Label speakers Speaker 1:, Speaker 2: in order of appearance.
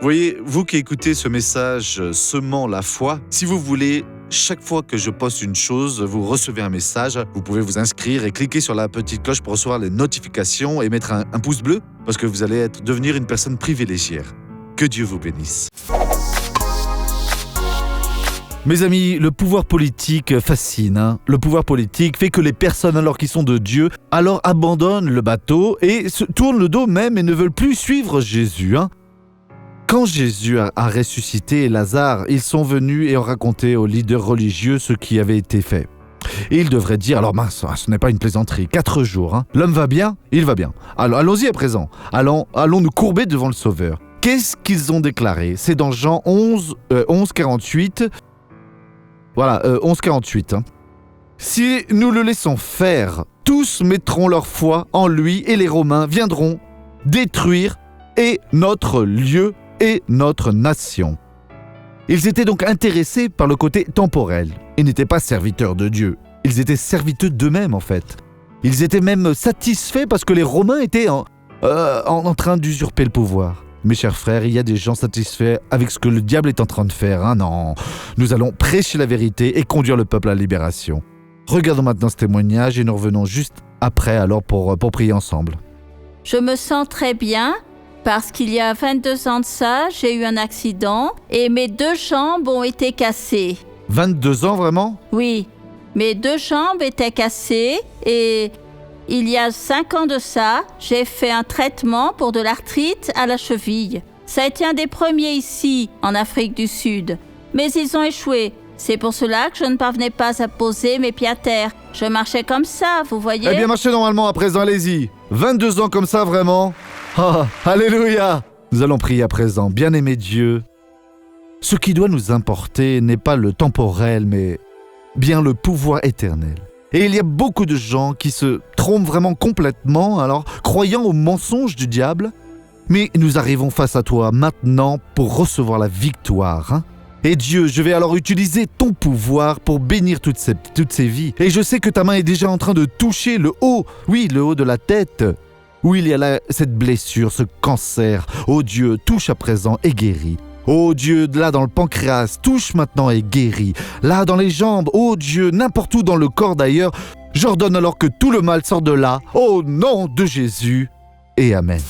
Speaker 1: Vous voyez, vous qui écoutez ce message semant la foi, si vous voulez, chaque fois que je poste une chose, vous recevez un message, vous pouvez vous inscrire et cliquer sur la petite cloche pour recevoir les notifications et mettre un pouce bleu parce que vous allez devenir une personne privilégiée. Que Dieu vous bénisse. Mes amis, le pouvoir politique fascine. Le pouvoir politique fait que les personnes, alors qu'ils sont de Dieu, alors abandonnent le bateau et se tournent le dos même et ne veulent plus suivre Jésus. Quand Jésus a ressuscité Lazare, ils sont venus et ont raconté aux leaders religieux ce qui avait été fait. Et ils devraient dire, alors mince, ce n'est pas une plaisanterie, 4 jours, L'homme va bien, il va bien. Alors allons-y à présent, allons nous courber devant le Sauveur. Qu'est-ce qu'ils ont déclaré ? C'est dans Jean 11, 48. Voilà, 11, 48. Si nous le laissons faire, tous mettront leur foi en lui et les Romains viendront détruire et notre lieu et notre nation. Ils étaient donc intéressés par le côté temporel. Ils n'étaient pas serviteurs de Dieu. Ils étaient serviteurs d'eux-mêmes en fait. Ils étaient même satisfaits parce que les Romains étaient en train d'usurper le pouvoir. Mes chers frères, il y a des gens satisfaits avec ce que le diable est en train de faire. Non, nous allons prêcher la vérité et conduire le peuple à la libération. Regardons maintenant ce témoignage et nous revenons juste après alors pour prier ensemble.
Speaker 2: Je me sens très bien parce qu'il y a 22 ans de ça, j'ai eu un accident et mes 2 jambes ont été cassées.
Speaker 1: 22 ans vraiment ?
Speaker 2: Oui, mes 2 jambes étaient cassées et il y a 5 ans de ça, j'ai fait un traitement pour de l'arthrite à la cheville. Ça a été un des premiers ici, en Afrique du Sud. Mais ils ont échoué. C'est pour cela que je ne parvenais pas à poser mes pieds à terre. Je marchais comme ça, vous voyez ?
Speaker 1: Eh bien, marchez normalement à présent, allez-y. 22 ans comme ça, vraiment ? Oh, alléluia ! Nous allons prier à présent. Bien-aimé Dieu, ce qui doit nous importer n'est pas le temporel, mais bien le pouvoir éternel. Et il y a beaucoup de gens qui se trompent vraiment complètement, alors croyant aux mensonges du diable. Mais nous arrivons face à toi maintenant pour recevoir la victoire. Et Dieu, je vais alors utiliser ton pouvoir pour bénir toutes ces vies. Et je sais que ta main est déjà en train de toucher le haut de la tête, où il y a là cette blessure, ce cancer. Oh Dieu, touche à présent et guéris. Oh Dieu, là dans le pancréas, touche maintenant et guéris. Là dans les jambes, oh Dieu, n'importe où dans le corps d'ailleurs, j'ordonne alors que tout le mal sorte de là, au nom de Jésus, et Amen.